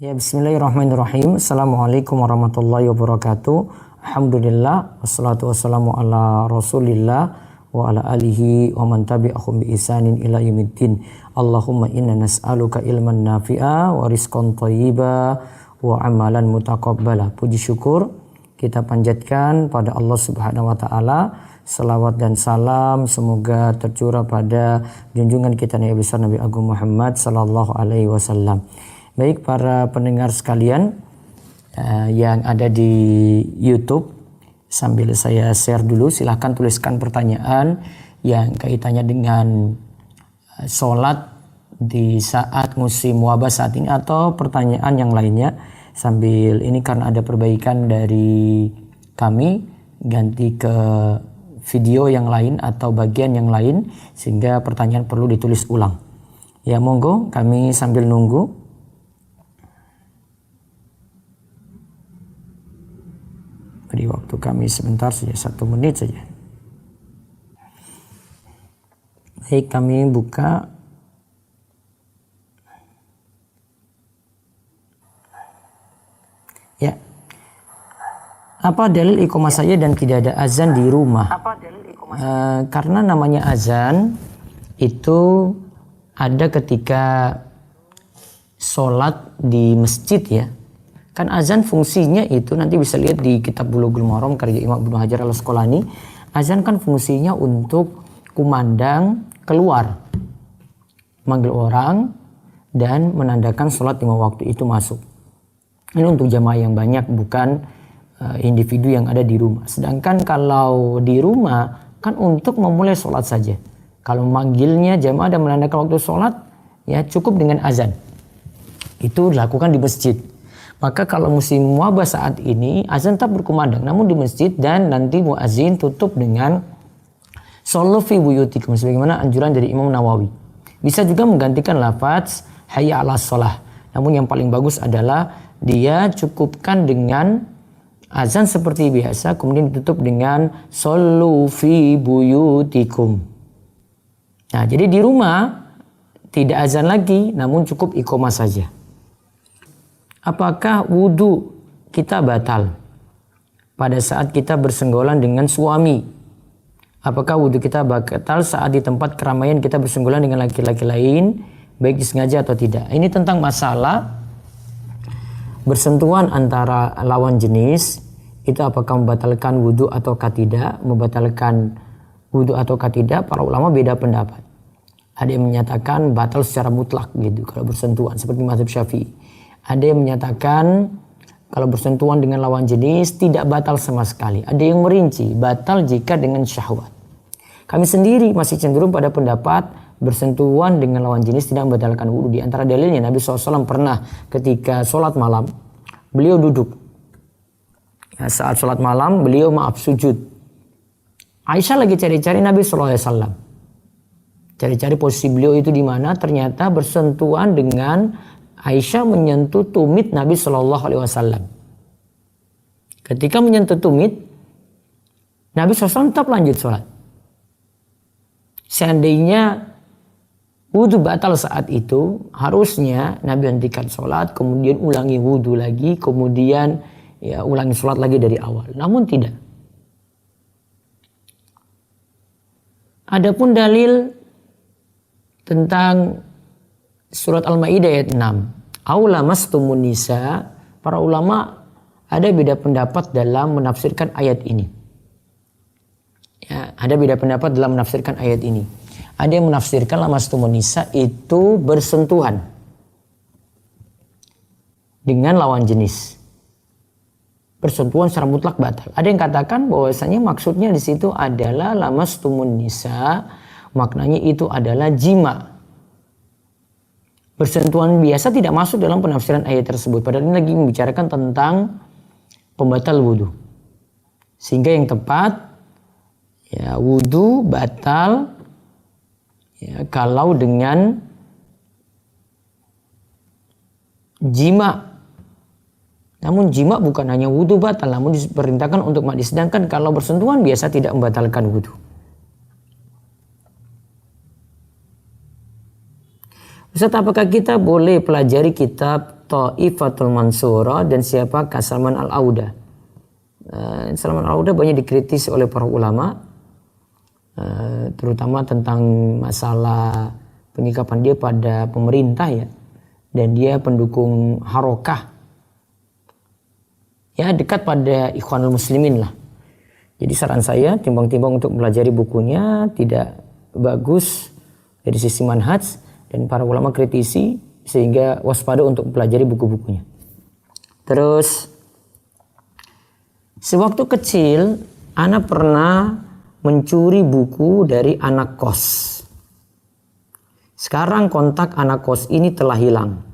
Ya, bismillahirrahmanirrahim. Assalamualaikum warahmatullahi wabarakatuh. Alhamdulillah, wassalatu wassalamu ala rasulillah wa ala alihi wa man tabi'ahum bi ihsanin ila yaumiddin. Allahumma inna nas'aluka ilman nafi'a wa rizqan thayyiba wa amalan mutaqabbala. Puji syukur kita panjatkan pada Allah Subhanahu wa taala. Salawat dan salam semoga tercurah pada junjungan kita Nabi besar Nabi Agung Muhammad sallallahu alaihi wasallam. Baik para pendengar sekalian yang ada di YouTube, sambil saya share dulu, silahkan tuliskan pertanyaan yang kaitannya dengan sholat di saat musim wabah saat ini atau pertanyaan yang lainnya. Sambil ini karena ada perbaikan dari kami, ganti ke video yang lain atau bagian yang lain sehingga pertanyaan perlu ditulis ulang. Ya monggo, kami sambil nunggu. Beri waktu kami sebentar saja, 1 menit saja. Baik, kami buka. Ya. Apa dalil iqamah saja dan tidak ada azan di rumah? Karena namanya azan itu ada ketika sholat di masjid ya. Kan azan fungsinya itu nanti bisa lihat di kitab Bulughul Maram karya Imam Ibnu Hajar Al-Asqalani. Azan kan fungsinya untuk kumandang keluar, manggil orang dan menandakan sholat 5 waktu itu masuk. Ini untuk jamaah yang banyak, bukan individu yang ada di rumah. Sedangkan kalau di rumah kan untuk memulai sholat saja. Kalau memanggilnya jamaah dan menandakan waktu sholat, ya cukup dengan azan. Itu dilakukan di masjid. Maka kalau musim wabah saat ini azan tetap berkumandang namun di masjid, dan nanti muazin tutup dengan shollu fi buyutikum sebagaimana anjuran dari Imam Nawawi. Bisa juga menggantikan lafaz hayya 'alas shalah. Namun yang paling bagus adalah dia cukupkan dengan azan seperti biasa kemudian ditutup dengan shollu fi buyutikum. Nah, jadi di rumah tidak azan lagi namun cukup iqamah saja. Apakah wudhu kita batal pada saat kita bersenggolan dengan suami? Apakah wudhu kita batal saat di tempat keramaian kita bersenggolan dengan laki-laki lain, baik disengaja atau tidak? Ini tentang masalah bersentuhan antara lawan jenis, itu apakah membatalkan wudhu ataukah tidak? Membatalkan wudhu ataukah tidak? Para ulama beda pendapat. Ada yang menyatakan batal secara mutlak gitu kalau bersentuhan, seperti mazhab Syafi'i. Ada yang menyatakan kalau bersentuhan dengan lawan jenis tidak batal sama sekali. Ada yang merinci batal jika dengan syahwat. Kami sendiri masih cenderung pada pendapat bersentuhan dengan lawan jenis tidak membatalkan wudhu. Di antara dalilnya Nabi SAW pernah ketika sholat malam beliau duduk. Ya, saat sholat malam beliau sujud. Aisyah lagi cari-cari Nabi SAW. Cari-cari posisi beliau itu di mana, ternyata bersentuhan dengan Aisyah menyentuh tumit Nabi Shallallahu Alaihi Wasallam. Ketika menyentuh tumit, Nabi SAW tetap lanjut sholat. Seandainya wudhu batal saat itu, harusnya Nabi hentikan sholat, kemudian ulangi wudhu lagi, kemudian ya ulangi sholat lagi dari awal. Namun tidak. Adapun dalil tentang Surat Al-Maidah ayat 6. Aula mastumun nisa. Para ulama ada beda pendapat dalam menafsirkan ayat ini. Ya, ada beda pendapat dalam menafsirkan ayat ini. Ada yang menafsirkan lamastumun nisa itu bersentuhan dengan lawan jenis. Bersentuhan secara mutlak batal. Ada yang katakan bahwasanya maksudnya di situ adalah lamastumun nisa, maknanya itu adalah jima. Bersentuhan biasa tidak masuk dalam penafsiran ayat tersebut. Padahal ini lagi membicarakan tentang pembatal wudhu. Sehingga yang tepat, ya wudhu batal ya, kalau dengan jima. Namun jima bukan hanya wudhu batal, namun diperintahkan untuk mandi. Sedangkan kalau bersentuhan biasa tidak membatalkan wudhu. Ustaz, apakah kita boleh pelajari kitab At-Ta'ifatul Mansura, dan siapakah Salman Al-Auda. Salman Al-Auda banyak dikritisi oleh para ulama, terutama tentang masalah penyikapan dia pada pemerintah ya, dan dia pendukung harokah ya, dekat pada Ikhwanul Muslimin lah. Jadi saran saya timbang-timbang untuk pelajari bukunya tidak bagus dari sisi manhaj, dan para ulama kritisi, sehingga waspada untuk pelajari buku-bukunya. Terus sewaktu kecil ana pernah mencuri buku dari anak kos. Sekarang kontak anak kos ini telah hilang.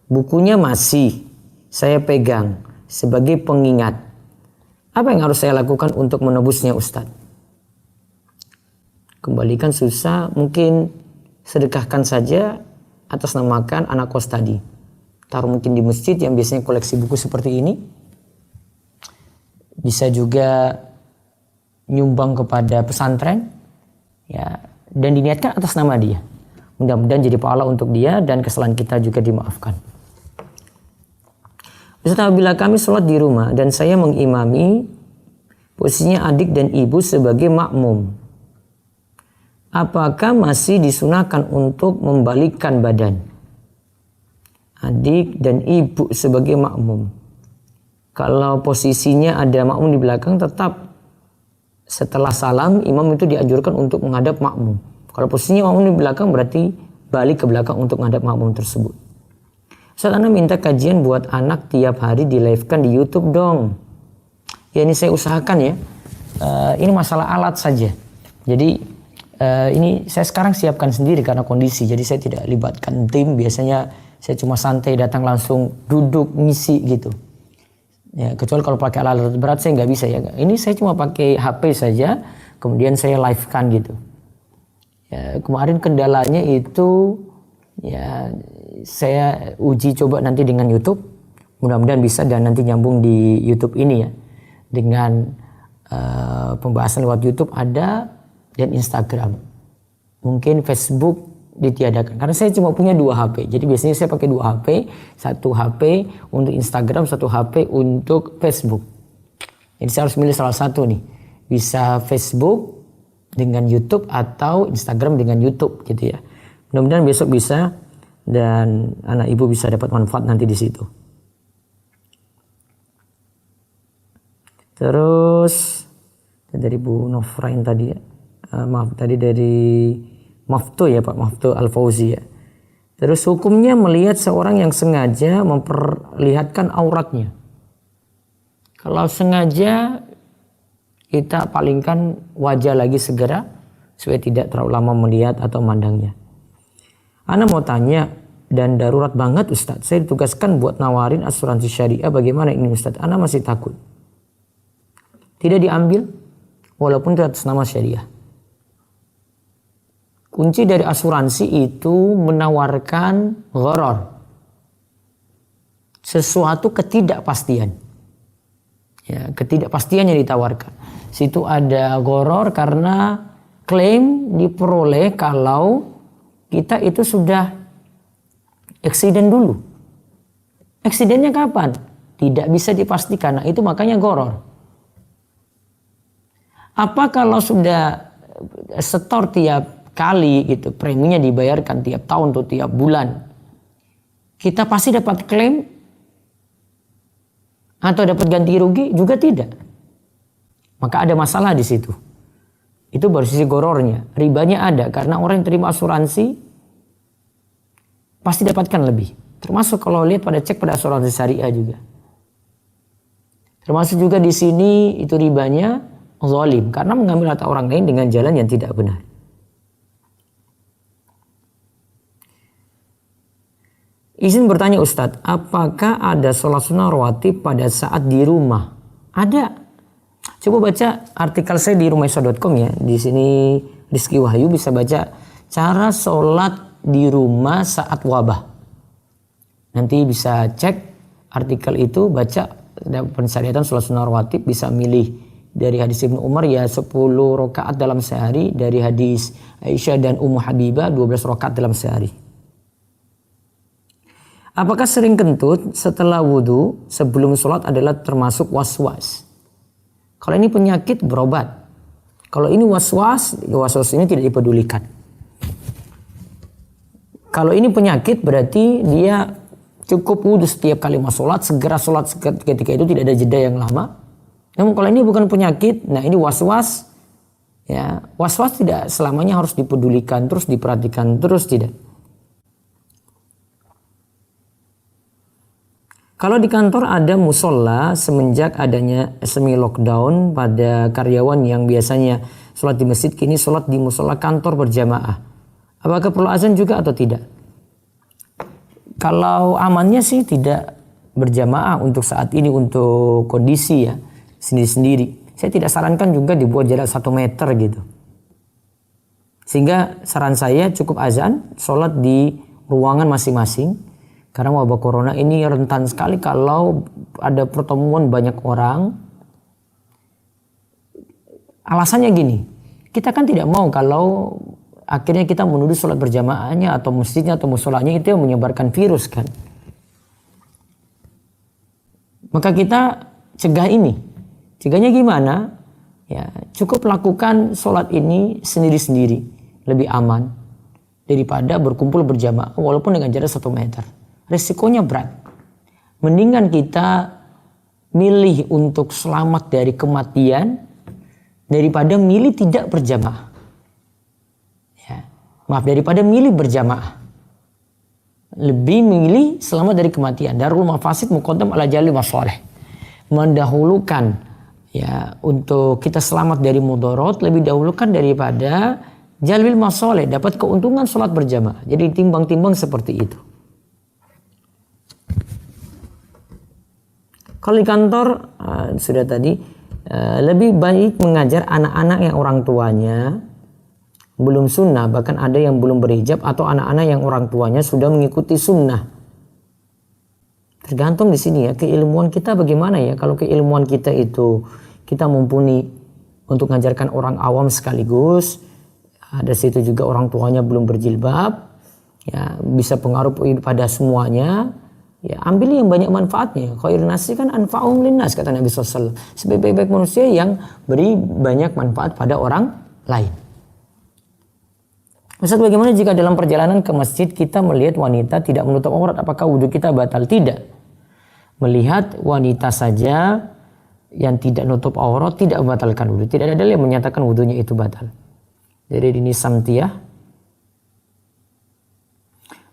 Bukunya masih saya pegang sebagai pengingat. Apa yang harus saya lakukan untuk menebusnya, Ustadz? Kembalikan susah, mungkin sedekahkan saja atas namakan anak kos tadi. Taruh mungkin di masjid yang biasanya koleksi buku seperti ini. Bisa juga nyumbang kepada pesantren ya, dan diniatkan atas nama dia. Mudah-mudahan jadi pahala untuk dia dan kesalahan kita juga dimaafkan. Ustaz, apabila kami sholat di rumah dan saya mengimami, posisinya adik dan ibu sebagai makmum, apakah masih disunahkan untuk membalikkan badan? Adik dan ibu sebagai makmum. Kalau posisinya ada makmum di belakang, tetap setelah salam imam itu dianjurkan untuk menghadap makmum. Kalau posisinya makmum di belakang, berarti balik ke belakang untuk menghadap makmum tersebut. Ustaz, ana minta kajian buat anak tiap hari di live-kan di YouTube dong. Ya, ini saya usahakan ya. Ini masalah alat saja. Jadi ini saya sekarang siapkan sendiri karena kondisi. Jadi saya tidak libatkan tim. Biasanya saya cuma santai datang langsung duduk ngisi gitu. Ya, kecuali kalau pakai alat berat saya nggak bisa ya. Ini saya cuma pakai HP saja, kemudian saya live-kan gitu. Ya, kemarin kendalanya itu ya saya uji coba nanti dengan YouTube. Mudah-mudahan bisa dan nanti nyambung di YouTube ini ya. Dengan pembahasan lewat YouTube ada dan Instagram. Mungkin Facebook ditiadakan karena saya cuma punya 2 HP. Jadi biasanya saya pakai 2 HP, 1 HP untuk Instagram, 1 HP untuk Facebook. Jadi saya harus milih salah satu nih. Bisa Facebook dengan YouTube atau Instagram dengan YouTube gitu ya. Mudah-mudahan besok bisa dan anak ibu bisa dapat manfaat nanti di situ. Terus dari Bu Nofrain tadi ya. Maaf tadi dari Maftu ya Pak, Maftu Al-Fauzi ya. Terus hukumnya melihat seorang yang sengaja memperlihatkan auratnya. Kalau sengaja kita palingkan wajah lagi segera supaya tidak terlalu lama melihat atau memandangnya. Ana mau tanya dan darurat banget Ustadz. Saya ditugaskan buat nawarin asuransi syariah, bagaimana ini Ustadz? Ana masih takut. Tidak diambil walaupun itu atas nama syariah. Kunci dari asuransi itu menawarkan gharar, sesuatu ketidakpastian. Ya, ketidakpastian yang ditawarkan. Situ ada gharar karena klaim diperoleh kalau kita itu sudah eksiden dulu. Eksidennya kapan? Tidak bisa dipastikan. Nah, itu makanya gharar. Apa kalau sudah setor tiap kali gitu, preminya dibayarkan tiap tahun atau tiap bulan, kita pasti dapat klaim atau dapat ganti rugi? Juga tidak. Maka ada masalah di situ. Itu baru sisi gorornya. Ribanya ada karena orang yang terima asuransi pasti dapatkan lebih. Termasuk kalau lihat pada cek pada asuransi syariah juga. Termasuk juga di sini itu ribanya zalim karena mengambil harta orang lain dengan jalan yang tidak benar. Izin bertanya Ustadz, apakah ada sholat sunnah rawatib pada saat di rumah? Ada. Coba baca artikel saya di rumahisa.com ya. Di sini Rizky Wahyu bisa baca cara sholat di rumah saat wabah. Nanti bisa cek artikel itu, baca pensyariatan sholat sunnah rawatib, bisa milih dari hadis Ibnu Umar ya 10 rakaat dalam sehari, dari hadis Aisyah dan Ummu Habibah 12 rakaat dalam sehari. Apakah sering kentut setelah wudhu sebelum sholat adalah termasuk was-was? Kalau ini penyakit berobat. Kalau ini was-was, was-was ini tidak dipedulikan. Kalau ini penyakit berarti dia cukup wudhu setiap kali mau sholat, segera sholat ketika itu, tidak ada jeda yang lama. Namun kalau ini bukan penyakit, nah ini was-was. Ya, was-was tidak selamanya harus dipedulikan, terus diperhatikan, terus tidak. Kalau di kantor ada musola semenjak adanya semi lockdown pada karyawan yang biasanya sholat di masjid, kini sholat di musola kantor berjamaah. Apakah perlu azan juga atau tidak? Kalau amannya sih tidak berjamaah untuk saat ini, untuk kondisi ya sendiri-sendiri. Saya tidak sarankan juga dibuat jarak 1 meter gitu. Sehingga saran saya cukup azan, sholat di ruangan masing-masing. Karena wabah corona ini rentan sekali kalau ada pertemuan banyak orang. Alasannya gini, kita kan tidak mau kalau akhirnya kita menuduh sholat berjamaahnya atau masjidnya atau musolanya itu yang menyebarkan virus kan. Maka kita cegah ini. Cegahnya gimana? Ya, cukup lakukan sholat ini sendiri-sendiri, lebih aman daripada berkumpul berjamaah walaupun dengan jarak 1 meter. Resikonya berat. Mendingan kita milih untuk selamat dari kematian daripada milih tidak berjamaah. Ya. Maaf, daripada milih berjamaah. Lebih milih selamat dari kematian. Darul mafasid muqaddam ala jalil masalih. Mendahulukan ya untuk kita selamat dari mudarat lebih dahulukan daripada jalil masalih, dapat keuntungan sholat berjamaah. Jadi timbang-timbang seperti itu. Kalau di kantor sudah tadi, lebih baik mengajar anak-anak yang orang tuanya belum sunnah, bahkan ada yang belum berhijab, atau anak-anak yang orang tuanya sudah mengikuti sunnah. Tergantung di sini ya, keilmuan kita bagaimana ya. Kalau keilmuan kita itu kita mumpuni untuk mengajarkan orang awam sekaligus, ada situ juga orang tuanya belum berjilbab, ya bisa pengaruh pada semuanya. Ya, ambil yang banyak manfaatnya. Khairun nasi kan anfa'um linnas, kata Nabi SAW. Sebaik-baik manusia yang beri banyak manfaat pada orang lain. Ustaz, bagaimana jika dalam perjalanan ke masjid kita melihat wanita tidak menutup aurat, apakah wudhu kita batal? Tidak. Melihat wanita saja yang tidak menutup aurat tidak membatalkan wudhu. Tidak ada dalil yang menyatakan wudhunya itu batal. Jadi ini Samtiah.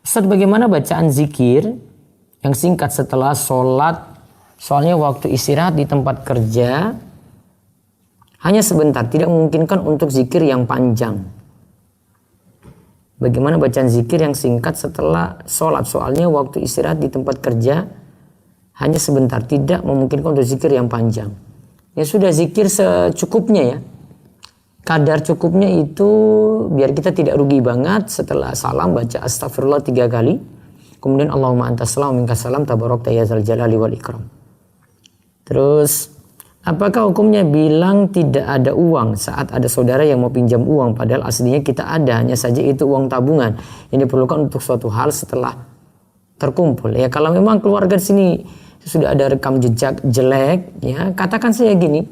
Ustaz, bagaimana bacaan zikir yang singkat setelah sholat? Soalnya waktu istirahat di tempat kerja hanya sebentar, tidak memungkinkan untuk zikir yang panjang. Bagaimana bacaan zikir yang singkat setelah sholat? Soalnya waktu istirahat di tempat kerja hanya sebentar, tidak memungkinkan untuk zikir yang panjang. Ya sudah, zikir secukupnya ya. Kadar cukupnya itu biar kita tidak rugi banget. Setelah salam baca astagfirullah 3 kali. Kemudian Allahumma antas salam minkas salam tabarakta ya zal jalali wal ikram. Terus, apakah hukumnya bilang tidak ada uang saat ada saudara yang mau pinjam uang padahal aslinya kita ada, hanya saja itu uang tabungan yang diperlukan untuk suatu hal setelah terkumpul. Ya kalau memang keluarga di sini sudah ada rekam jejak jelek, ya katakan saya gini,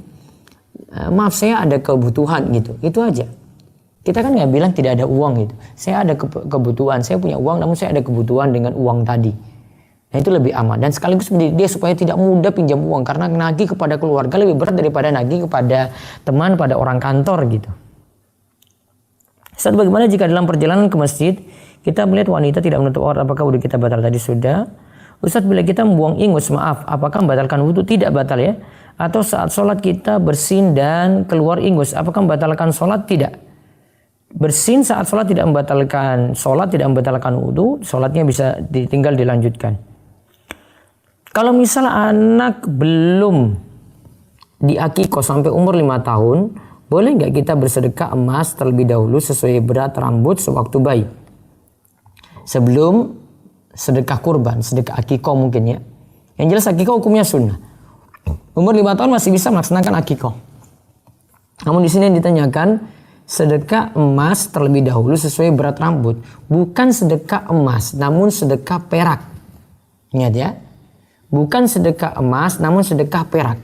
maaf saya ada kebutuhan gitu, itu aja. Kita kan nggak bilang tidak ada uang gitu. Saya ada kebutuhan, saya punya uang, namun saya ada kebutuhan dengan uang tadi. Nah itu lebih aman. Dan sekaligus mendidik dia supaya tidak mudah pinjam uang. Karena nagih kepada keluarga lebih berat daripada nagih kepada teman, pada orang kantor gitu. Ustaz, bagaimana jika dalam perjalanan ke masjid kita melihat wanita tidak menutup aurat, apakah wudhu kita batal? Tadi sudah. Ustaz, bila kita membuang ingus, maaf, apakah membatalkan wudhu? Tidak batal ya. Atau saat sholat kita bersin dan keluar ingus, apakah membatalkan sholat? Tidak. Bersin saat sholat tidak membatalkan sholat, tidak membatalkan wudhu, sholatnya bisa tinggal dilanjutkan. Kalau misal anak belum diakikoh sampai umur 5 tahun, boleh nggak kita bersedekah emas terlebih dahulu sesuai berat rambut sewaktu bayi? Sebelum sedekah kurban, sedekah akikoh mungkin ya. Yang jelas akikoh hukumnya sunnah. Umur 5 tahun masih bisa melaksanakan akikoh. Namun di sini yang ditanyakan, sedekah emas terlebih dahulu sesuai berat rambut. Bukan sedekah emas, namun sedekah perak. Ingat ya. Bukan sedekah emas namun sedekah perak.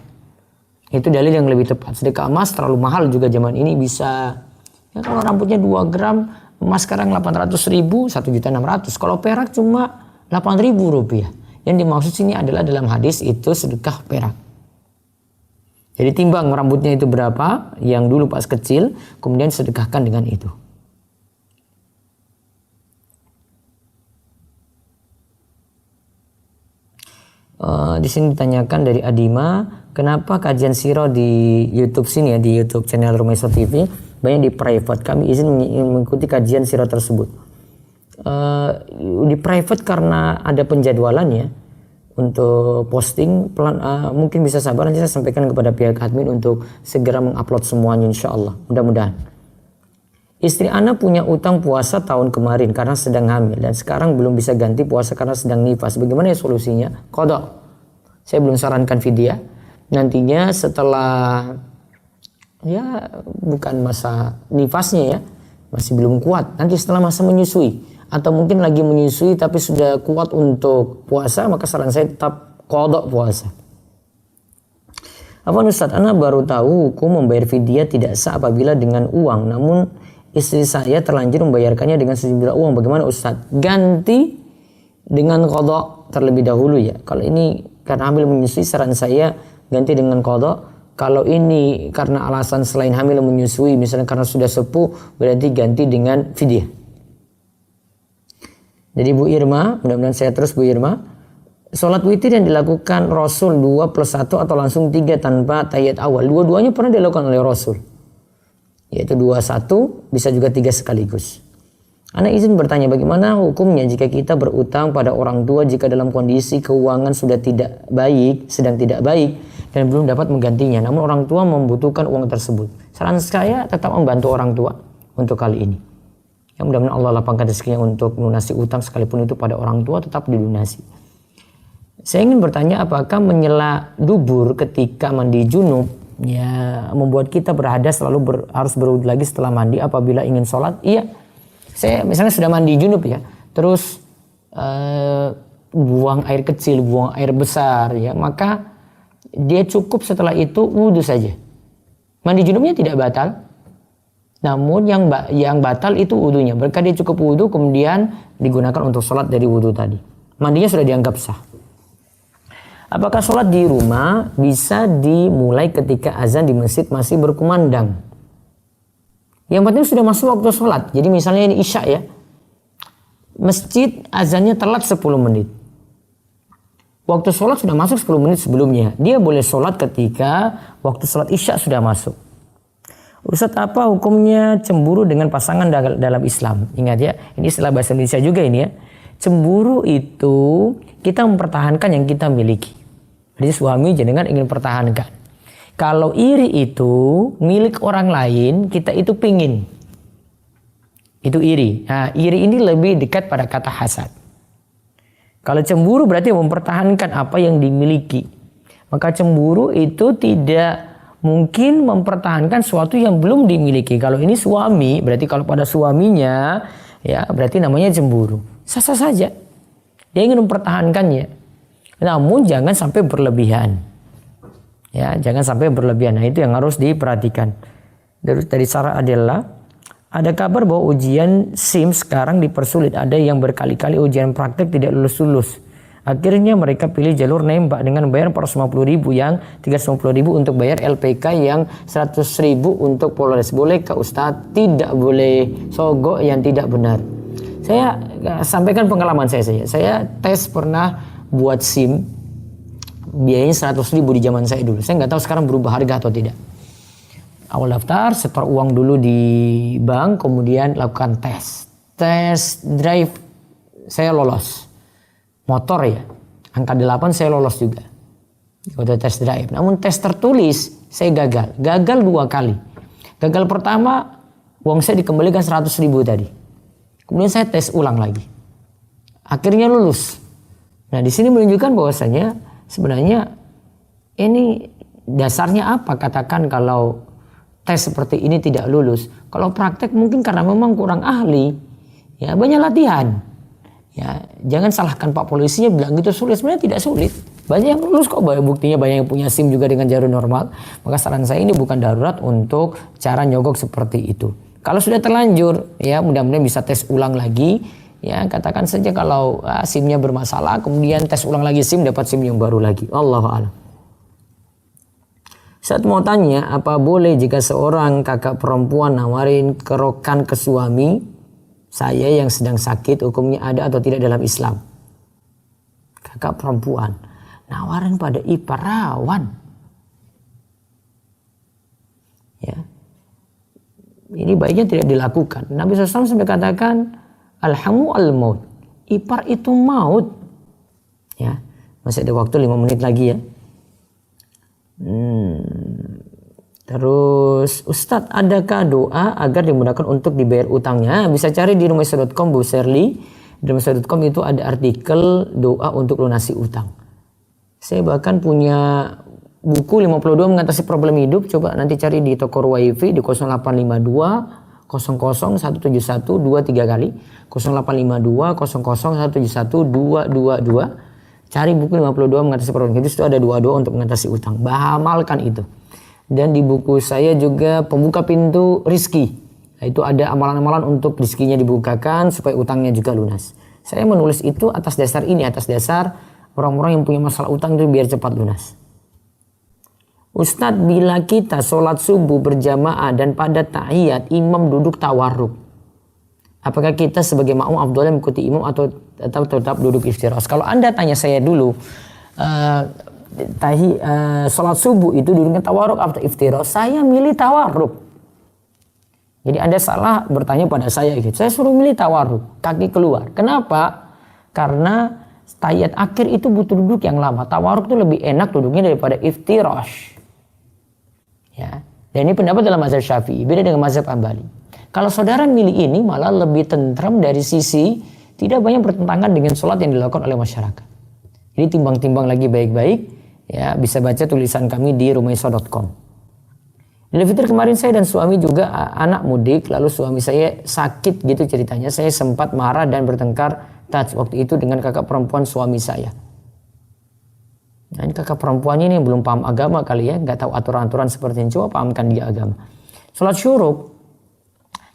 Itu dalil yang lebih tepat. Sedekah emas terlalu mahal juga zaman ini, bisa ya, kalau rambutnya 2 gram emas sekarang 800.000, 1.600.000. Kalau perak cuma 8.000 rupiah. Yang dimaksud sini adalah dalam hadis itu sedekah perak. Jadi timbang rambutnya itu berapa yang dulu pas kecil, kemudian sedekahkan dengan itu. Di sini ditanyakan dari Adima, kenapa kajian sirah di YouTube sini ya, di YouTube channel Rumaiso TV banyak di private. Kami izin mengikuti kajian sirah tersebut. Di private karena ada penjadwalannya untuk posting. Mungkin bisa sabar, nanti saya sampaikan kepada pihak admin untuk segera mengupload semuanya, insya Allah, mudah-mudahan. Istri Ana punya utang puasa tahun kemarin karena sedang hamil dan sekarang belum bisa ganti puasa karena sedang nifas. Bagaimana ya solusinya? Qadha. Saya belum sarankan fidyah. Nantinya setelah ya bukan masa nifasnya ya, masih belum kuat. Nanti setelah masa menyusui atau mungkin lagi menyusui tapi sudah kuat untuk puasa, maka saran saya tetap qadha puasa. Apa Ustaz, Ana baru tahu hukum membayar fidyah tidak sah apabila dengan uang, namun istri saya terlanjur membayarkannya dengan sejumlah uang. Bagaimana Ustaz? Ganti dengan qadha terlebih dahulu ya. Kalau ini karena hamil menyusui, saran saya ganti dengan qadha. Kalau ini karena alasan selain hamil menyusui, misalnya karena sudah sepuh, berarti ganti dengan fidyah. Jadi Bu Irma, mudah-mudahan saya terus Bu Irma. Sholat witir yang dilakukan Rasul 2+1 atau langsung 3 tanpa tahiyat awal. Dua-duanya pernah dilakukan oleh Rasul. Yaitu 2-1, bisa juga 3 sekaligus. Ana izin bertanya, bagaimana hukumnya jika kita berutang pada orang tua jika dalam kondisi keuangan sudah tidak baik, sedang tidak baik, dan belum dapat menggantinya, namun orang tua membutuhkan uang tersebut. Saran saya tetap membantu orang tua untuk kali ini. Ya, mudah-mudahan Allah lapangkan rezekinya untuk melunasi utang, sekalipun itu pada orang tua tetap dilunasi. Saya ingin bertanya, apakah menyela dubur ketika mandi junub ya membuat kita berhadas lalu harus berwudu lagi setelah mandi apabila ingin sholat? Iya. Saya misalnya sudah mandi junub ya, terus buang air kecil, buang air besar ya, maka dia cukup setelah itu wudu saja. Mandi junubnya tidak batal, namun yang batal itu wudunya. Berkah dia cukup wudu kemudian digunakan untuk sholat dari wudu tadi. Mandinya sudah dianggap sah. Apakah sholat di rumah bisa dimulai ketika azan di masjid masih berkumandang? Yang penting sudah masuk waktu sholat. Jadi misalnya ini isya ya. Masjid azannya telat 10 menit. Waktu sholat sudah masuk 10 menit sebelumnya. Dia boleh sholat ketika waktu sholat isya sudah masuk. Ustaz, apa hukumnya cemburu dengan pasangan dalam Islam? Ingat ya, ini istilah bahasa Indonesia juga ini ya. Cemburu itu kita mempertahankan yang kita miliki. Jadi suami jenengan ingin pertahankan. Kalau iri itu milik orang lain, kita itu pingin. Itu iri. Nah, iri ini lebih dekat pada kata hasad. Kalau cemburu berarti mempertahankan apa yang dimiliki. Maka cemburu itu tidak mungkin mempertahankan sesuatu yang belum dimiliki. Kalau ini suami, berarti kalau pada suaminya, ya berarti namanya cemburu. Sah-sah saja. Dia ingin mempertahankannya. Namun jangan sampai berlebihan. Ya, jangan sampai berlebihan. Nah, itu yang harus diperhatikan. Dari Sarah Adela, ada kabar bahwa ujian SIM sekarang dipersulit. Ada yang berkali-kali ujian praktek tidak lulus-lulus. Akhirnya mereka pilih jalur nembak dengan bayar 450.000 yang 350.000 untuk bayar LPK yang 100.000 untuk Polres. Bolehkah Ustadz? Tidak boleh. Sogok yang tidak benar. Saya sampaikan pengalaman saya saja. Saya tes pernah buat SIM. Biayanya 100.000 di zaman saya dulu. Saya nggak tahu sekarang berubah harga atau tidak. Awal daftar, setor uang dulu di bank, kemudian lakukan tes. Tes drive, saya lolos. Motor ya, angka 8 saya lolos juga. Udah tes drive. Namun tes tertulis, saya gagal. Gagal 2 kali. Gagal pertama, uang saya dikembalikan 100.000 tadi. Kemudian saya tes ulang lagi. Akhirnya lulus. Nah, di sini menunjukkan bahwasanya sebenarnya ini dasarnya apa? Katakan kalau tes seperti ini tidak lulus. Kalau praktek mungkin karena memang kurang ahli. Ya, banyak latihan. Ya, jangan salahkan Pak polisinya bilang gitu sulit, sebenarnya tidak sulit. Banyak yang lulus kok, buktinya banyak yang punya SIM juga dengan jalur normal. Maka saran saya ini bukan darurat untuk cara nyogok seperti itu. Kalau sudah terlanjur, ya mudah-mudahan bisa tes ulang lagi. Ya, katakan saja kalau SIM-nya bermasalah, kemudian tes ulang lagi SIM, dapat SIM yang baru lagi. Allahu a'lam. Saat mau tanya, apa boleh jika seorang kakak perempuan nawarin kerokan ke suami saya yang sedang sakit, hukumnya ada atau tidak dalam Islam? Kakak perempuan nawarin pada ipar rawan. Ya. Ini baiknya tidak dilakukan. Nabi SAW sampai katakan, alhamu al-maut. Ipar itu maut. Ya. Masih ada waktu 5 menit lagi ya. Terus, Ustadz, adakah doa agar dimudahkan untuk dibayar utangnya? Bisa cari di rumahisa.com, Bu Sherly. Di rumahisa.com itu ada artikel doa untuk lunasi utang. Saya bahkan punya buku 52 mengatasi problem hidup. Coba nanti cari di toko Ruwaifi di 0852 00 171 23 kali. 0852 00 171 222. Cari buku 52 mengatasi problem hidup, itu ada doa-doa untuk mengatasi utang. Amalkan itu. Dan di buku saya juga pembuka pintu rizki. Nah, itu ada amalan-amalan untuk rizkinya dibukakan supaya utangnya juga lunas. Saya menulis itu atas dasar ini, atas dasar orang-orang yang punya masalah utang itu biar cepat lunas. Ustadz, bila kita sholat subuh berjamaah dan pada tahiyat imam duduk tawarruk, apakah kita sebagai makmum afdhalnya mengikuti imam atau tetap duduk iftirash? Kalau Anda tanya saya dulu, sholat subuh itu duduknya tawarruk atau iftirash, saya milih tawarruk. Jadi Anda salah bertanya pada saya gitu. Saya suruh milih tawarruk, kaki keluar. Kenapa? Karena tahiyat akhir itu butuh duduk yang lama. Tawarruk itu lebih enak duduknya daripada iftirash. Ya. Dan ini pendapat dalam mazhab Syafi'i, beda dengan mazhab Hambali. Kalau saudara milih ini malah lebih tentram dari sisi tidak banyak bertentangan dengan sholat yang dilakukan oleh masyarakat. Jadi timbang-timbang lagi baik-baik, ya bisa baca tulisan kami di rumaiso.com. Idul Fitri kemarin saya dan suami juga anak mudik, lalu suami saya sakit gitu ceritanya. Saya sempat marah dan bertengkar waktu itu dengan kakak perempuan suami saya. Nah, ini kakak perempuannya ini yang belum paham agama kali ya, nggak tahu aturan-aturan seperti ini. Coba pahamkan dia agama. Sholat syuruk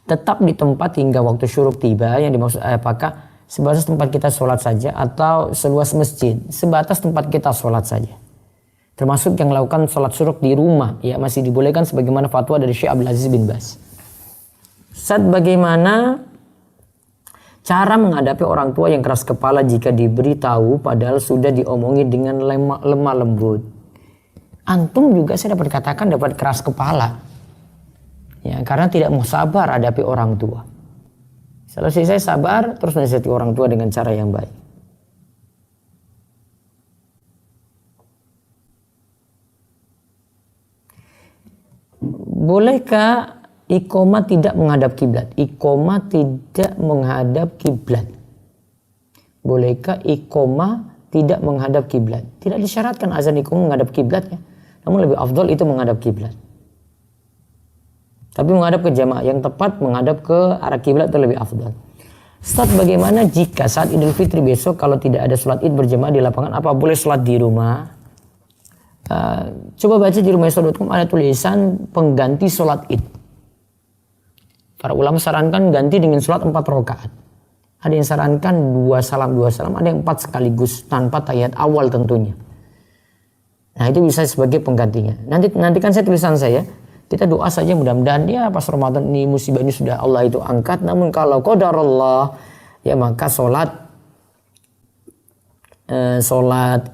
tetap di tempat hingga waktu syuruk tiba. Yang dimaksud apakah sebatas tempat kita sholat saja atau seluas masjid? Sebatas tempat kita sholat saja. Termasuk yang melakukan sholat syuruk di rumah, ya masih dibolehkan sebagaimana fatwa dari Syekh Abdul Aziz bin Baz. Saat bagaimana cara menghadapi orang tua yang keras kepala jika diberitahu padahal sudah diomongi dengan lemah lembut? Antum juga saya dapat katakan dapat keras kepala. Ya, karena tidak mau sabar hadapi orang tua. Selesai saya sabar, terus nasihati orang tua dengan cara yang baik. Bolehkah iqamah tidak menghadap kiblat? Iqamah tidak menghadap kiblat. Bolehkah iqamah tidak menghadap kiblat? Tidak disyaratkan azan iqamah menghadap kiblat ya. Namun lebih afdal itu menghadap kiblat. Tapi menghadap ke jamaah yang tepat, menghadap ke arah kiblat itu lebih afdal. Ustaz, bagaimana jika saat Idul Fitri besok kalau tidak ada sholat id berjamaah di lapangan, apa boleh sholat di rumah? Coba baca di rumahisa.com ada tulisan pengganti sholat id. Para ulama sarankan ganti dengan sholat 4 rakaat. Ada yang sarankan 2 salam, ada yang 4 sekaligus tanpa tahiyat awal tentunya. Nah itu bisa sebagai penggantinya. Nantikan saya tulisan saya. Kita doa saja mudah-mudahan ya pas Ramadan ini musibah ini sudah Allah itu angkat. Namun kalau qadarullah ya maka sholat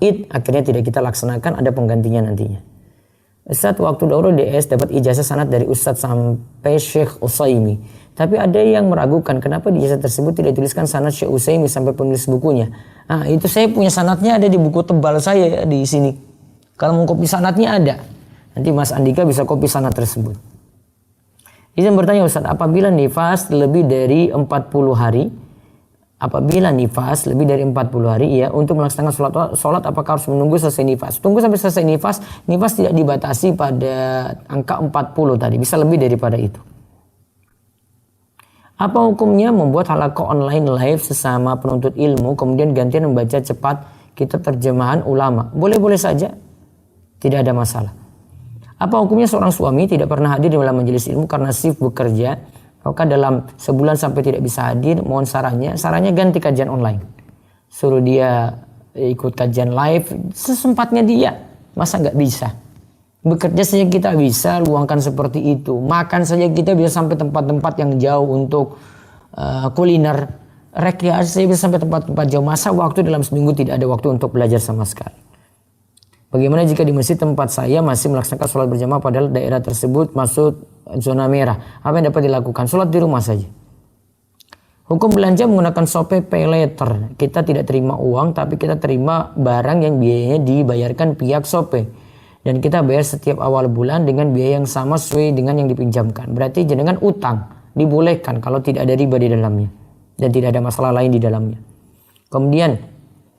id akhirnya tidak kita laksanakan, ada penggantinya nantinya. Ustaz, waktu daurah DS dapat ijazah sanad dari Ustaz sampai Syekh Utsaimin. Tapi ada yang meragukan kenapa di ijazah tersebut tidak dituliskan sanad Syekh Utsaimin sampai penulis bukunya. Nah itu saya punya sanadnya ada di buku tebal saya ya, di sini. Kalau mau kopi sanadnya ada. Nanti Mas Andika bisa kopi sanad tersebut. Izin bertanya Ustaz, apabila nifas lebih dari 40 hari, ya untuk melaksanakan sholat apakah harus menunggu selesai nifas? Tunggu sampai selesai nifas tidak dibatasi pada angka 40 tadi, bisa lebih daripada itu. Apa hukumnya membuat halaqah online live sesama penuntut ilmu kemudian gantian membaca cepat kitab terjemahan ulama? Boleh-boleh saja, tidak ada masalah. Apa hukumnya seorang suami tidak pernah hadir dalam majelis ilmu karena sibuk bekerja, maka dalam sebulan sampai tidak bisa hadir? Mohon sarannya ganti kajian online, suruh dia ikut kajian live sesempatnya dia. Masa nggak bisa? Bekerja saja kita bisa luangkan seperti itu. Makan saja kita bisa sampai tempat-tempat yang jauh untuk kuliner. Rekreasi saja bisa sampai tempat-tempat jauh. Masa waktu dalam seminggu tidak ada waktu untuk belajar sama sekali? Bagaimana jika di masjid tempat saya masih melaksanakan sholat berjamaah padahal daerah tersebut masuk zona merah? Apa yang dapat dilakukan? Sholat di rumah saja. Hukum belanja menggunakan ShopeePay pay later. Kita tidak terima uang tapi kita terima barang yang biayanya dibayarkan pihak Shopee. Dan kita bayar setiap awal bulan dengan biaya yang sama sesuai dengan yang dipinjamkan. Berarti jenengan utang, dibolehkan kalau tidak ada riba di dalamnya. Dan tidak ada masalah lain di dalamnya. Kemudian,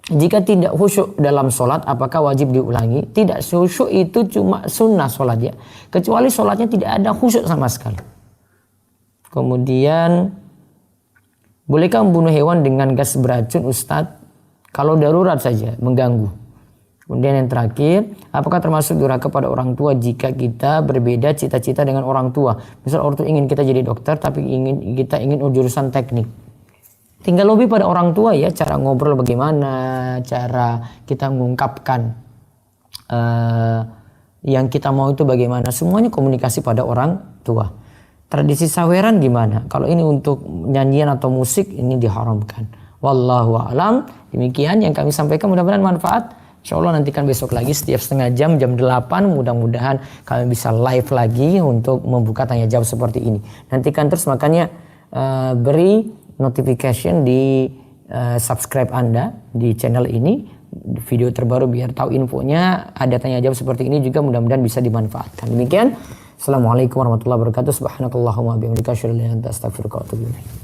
jika tidak khusyuk dalam sholat, apakah wajib diulangi? Tidak, khusyuk itu cuma sunnah sholat ya. Kecuali sholatnya tidak ada khusyuk sama sekali. Kemudian, bolehkah membunuh hewan dengan gas beracun Ustadz? Kalau darurat saja, mengganggu. Kemudian yang terakhir, apakah termasuk durhaka pada orang tua jika kita berbeda cita-cita dengan orang tua? Misal orang tua ingin kita jadi dokter tapi kita ingin jurusan teknik. Tinggal lebih pada orang tua ya, cara ngobrol bagaimana, cara kita mengungkapkan yang kita mau itu bagaimana. Semuanya komunikasi pada orang tua. Tradisi saweran gimana? Kalau ini untuk nyanyian atau musik ini diharamkan. Wallahu a'lam. Demikian yang kami sampaikan, mudah-mudahan manfaat. Insyaallah nantikan besok lagi setiap setengah jam 8 mudah-mudahan kami bisa live lagi untuk membuka tanya jawab seperti ini. Nantikan terus, makanya beri notification di subscribe Anda di channel ini, video terbaru biar tahu infonya. Ada tanya jawab seperti ini juga, mudah-mudahan bisa dimanfaatkan. Demikian, assalamualaikum warahmatullahi wabarakatuh. Subhanakallahumma bihamdika asyhadu an la ilaha illa anta astaghfiruka wa atubu ilaik.